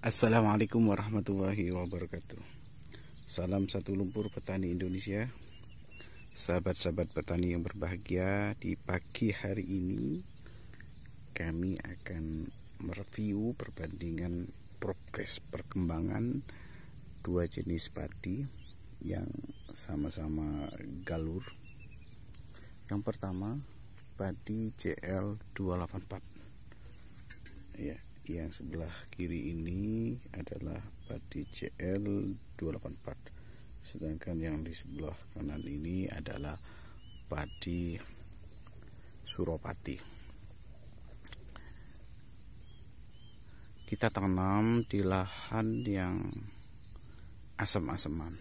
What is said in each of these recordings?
Assalamualaikum warahmatullahi wabarakatuh. Salam satu lumpur petani Indonesia. Sahabat-sahabat petani yang berbahagia, di pagi hari ini kami akan mereview perbandingan progres perkembangan dua jenis padi yang sama-sama galur. Yang pertama, padi JL284. Ya, yang sebelah kiri ini adalah padi JL284, sedangkan yang di sebelah kanan ini adalah padi Suropati. Kita tanam di lahan yang asam-asaman.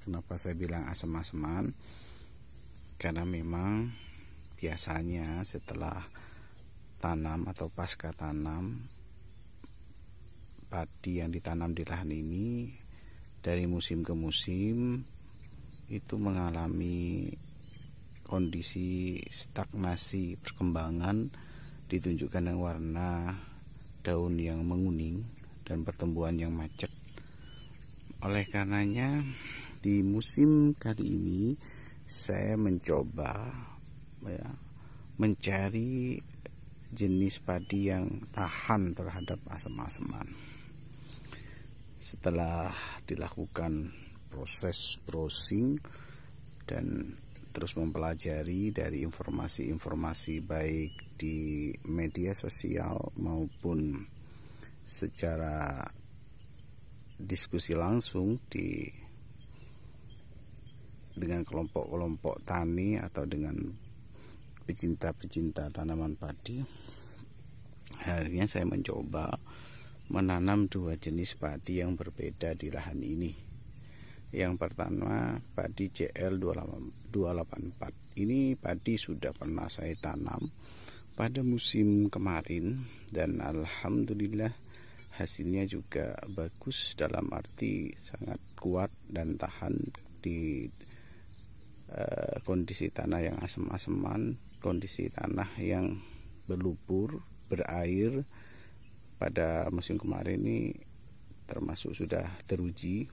Kenapa saya bilang asam-asaman? Karena memang biasanya setelah tanam atau pasca tanam, padi yang ditanam di lahan ini dari musim ke musim itu mengalami kondisi stagnasi perkembangan, ditunjukkan dengan warna daun yang menguning dan pertumbuhan yang macet. Oleh karenanya di musim kali ini saya mencoba mencari jenis padi yang tahan terhadap asam-asaman. Setelah dilakukan proses browsing dan terus mempelajari dari informasi-informasi baik di media sosial maupun secara diskusi langsung dengan kelompok-kelompok tani atau dengan pecinta-pecinta tanaman padi, akhirnya saya mencoba menanam dua jenis padi yang berbeda di lahan ini. Yang pertama, padi JL284. Ini padi sudah pernah saya tanam pada musim kemarin dan alhamdulillah hasilnya juga bagus, dalam arti sangat kuat dan tahan di kondisi tanah yang asam-asaman, kondisi tanah yang berlumpur, berair. Pada musim kemarin ini termasuk sudah teruji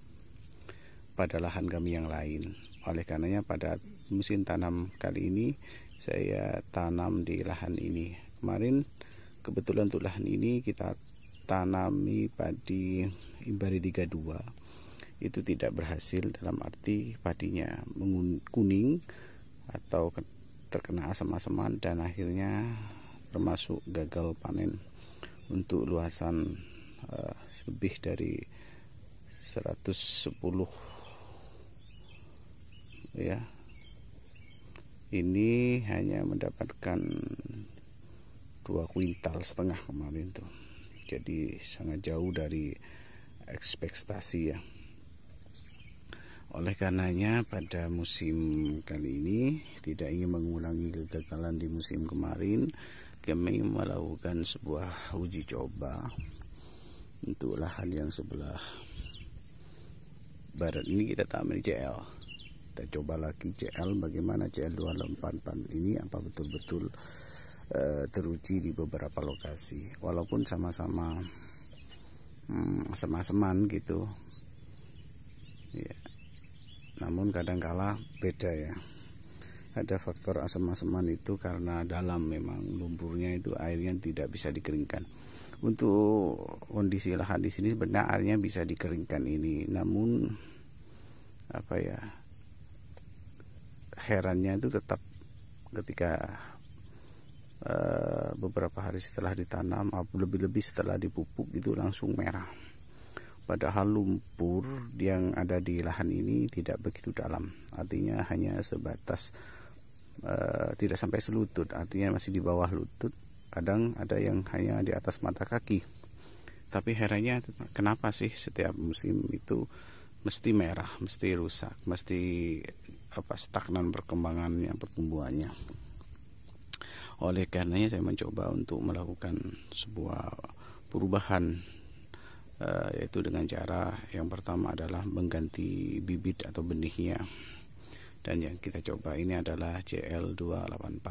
pada lahan kami yang lain. Oleh karenanya pada musim tanam kali ini saya tanam di lahan ini. Kemarin kebetulan untuk lahan ini kita tanami padi Imbari 32. Itu tidak berhasil, dalam arti padinya kuning atau terkena asam-asaman dan akhirnya termasuk gagal panen untuk luasan lebih dari 110 ya. Ini hanya mendapatkan 2,5 kuintal kemarin tuh. Jadi sangat jauh dari ekspektasi ya. Oleh karenanya pada musim kali ini tidak ingin mengulangi kegagalan di musim kemarin, kami melakukan sebuah uji coba untuk lahan yang sebelah barat ini. Kita tanam JL, kita coba lagi JL, bagaimana JL284 ini, apa betul-betul teruji di beberapa lokasi, walaupun sama-sama asam-asaman gitu ya. Namun kadangkala beda ya. Ada faktor asam-asaman itu karena dalam memang lumpurnya itu airnya tidak bisa dikeringkan. Untuk kondisi lahan di sini sebenarnya airnya bisa dikeringkan ini, namun herannya itu tetap ketika beberapa hari setelah ditanam, lebih-lebih setelah dipupuk itu langsung merah. Padahal lumpur yang ada di lahan ini tidak begitu dalam, artinya hanya sebatas tidak sampai selutut, artinya masih di bawah lutut. Kadang ada yang hanya di atas mata kaki. Tapi herannya kenapa sih setiap musim itu mesti merah, mesti rusak, mesti stagnan perkembangannya, pertumbuhannya. Oleh karenanya saya mencoba untuk melakukan sebuah perubahan, yaitu dengan cara yang pertama adalah mengganti bibit atau benihnya. Dan yang kita coba ini adalah JL284.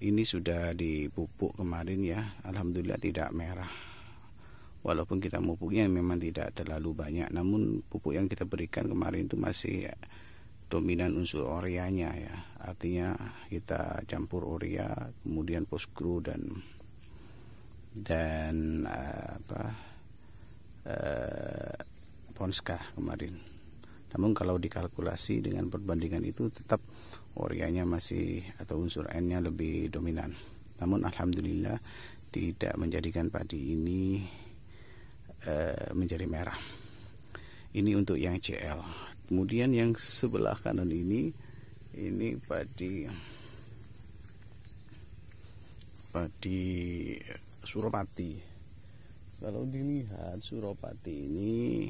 Ini sudah dipupuk kemarin ya, alhamdulillah tidak merah. walaupun kita pupuknya memang tidak terlalu banyak, namun pupuk yang kita berikan kemarin itu masih dominan unsur ureanya ya. Artinya kita campur urea, kemudian Poskro dan Ponska kemarin. Namun kalau dikalkulasi dengan perbandingan itu tetap ureanya masih atau unsur N-nya lebih dominan. Namun alhamdulillah tidak menjadikan padi ini menjadi merah. Ini untuk yang CL. Kemudian yang sebelah kanan ini padi Suropati. Kalau dilihat Suropati ini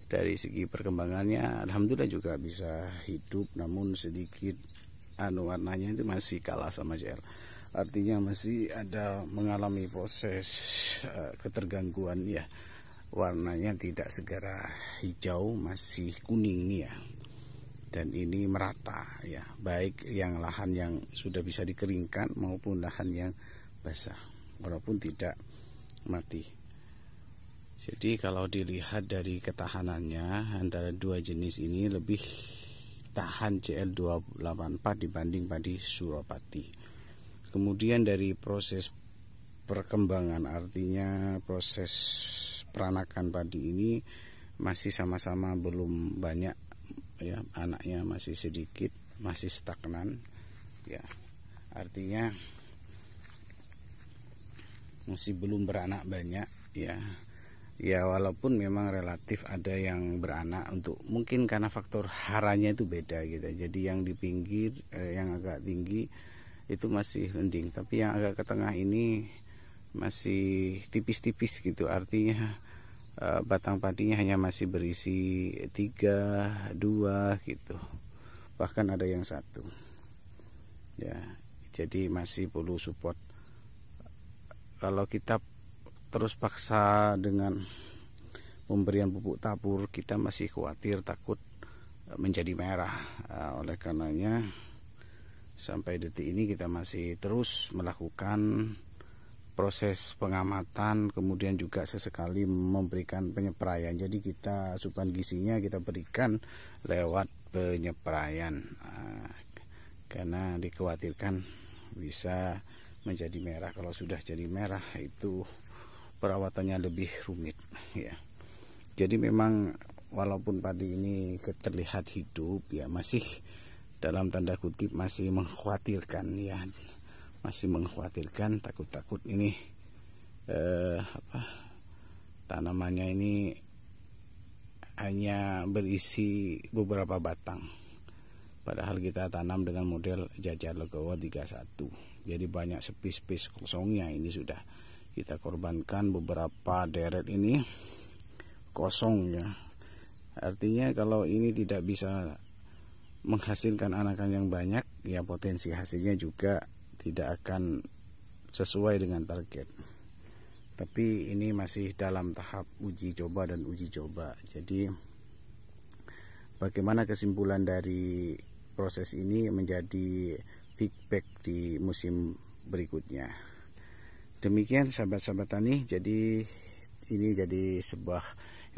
dari segi perkembangannya alhamdulillah juga bisa hidup, namun sedikit warnanya itu masih kalah sama CL. Artinya masih ada mengalami proses ketergangguan ya. Warnanya tidak segera hijau, masih kuning ya. Dan ini merata ya, baik yang lahan yang sudah bisa dikeringkan maupun lahan yang basah, walaupun tidak mati. Jadi kalau dilihat dari ketahanannya, antara dua jenis ini lebih tahan CL284 dibanding padi Suropati. Kemudian dari proses perkembangan, artinya proses peranakan padi ini masih sama-sama belum banyak ya, anaknya masih sedikit, masih stagnan ya. Artinya masih belum beranak banyak ya. Ya walaupun memang relatif ada yang beranak, untuk mungkin karena faktor haranya itu beda gitu. Jadi yang di pinggir yang agak tinggi itu masih mending, tapi yang agak ke tengah ini masih tipis-tipis gitu. Artinya batang padinya hanya masih berisi 3, 2 gitu, bahkan ada yang 1 ya. Jadi masih perlu support. Kalau kita terus paksa dengan pemberian pupuk tabur, kita masih khawatir takut menjadi merah. Oleh karenanya sampai detik ini kita masih terus melakukan proses pengamatan, kemudian juga sesekali memberikan penyepraian. Jadi kita asupan gizinya kita berikan lewat penyepraian, karena dikhawatirkan bisa menjadi merah. Kalau sudah jadi merah itu perawatannya lebih rumit ya. Jadi memang walaupun padi ini terlihat hidup ya, masih dalam tanda kutip masih mengkhawatirkan ya, masih mengkhawatirkan, takut-takut ini tanamannya ini hanya berisi beberapa batang, padahal kita tanam dengan model Jajar Legowo 31. Jadi banyak space kosongnya ini sudah kita korbankan. Beberapa deret ini kosong ya. Artinya kalau ini tidak bisa menghasilkan anakan yang banyak ya, potensi hasilnya juga tidak akan sesuai dengan target. Tapi ini masih dalam tahap uji coba dan uji coba. Jadi bagaimana kesimpulan dari proses ini menjadi feedback di musim berikutnya. Demikian sahabat-sahabat tani, jadi ini jadi sebuah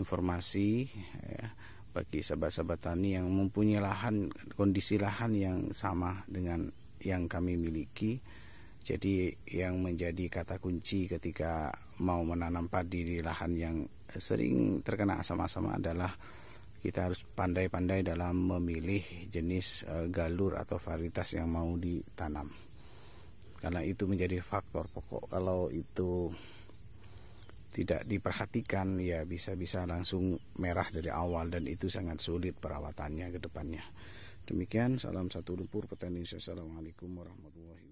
informasi ya, bagi sahabat-sahabat tani yang mempunyai lahan, kondisi lahan yang sama dengan yang kami miliki. Jadi yang menjadi kata kunci ketika mau menanam padi di lahan yang sering terkena asam-asam adalah kita harus pandai-pandai dalam memilih jenis galur atau varietas yang mau ditanam, karena itu menjadi faktor pokok. Kalau itu tidak diperhatikan ya bisa-bisa langsung merah dari awal, dan itu sangat sulit perawatannya ke depannya. Demikian, salam satu lumpur petani. Assalamualaikum warahmatullahi wabarakatuh.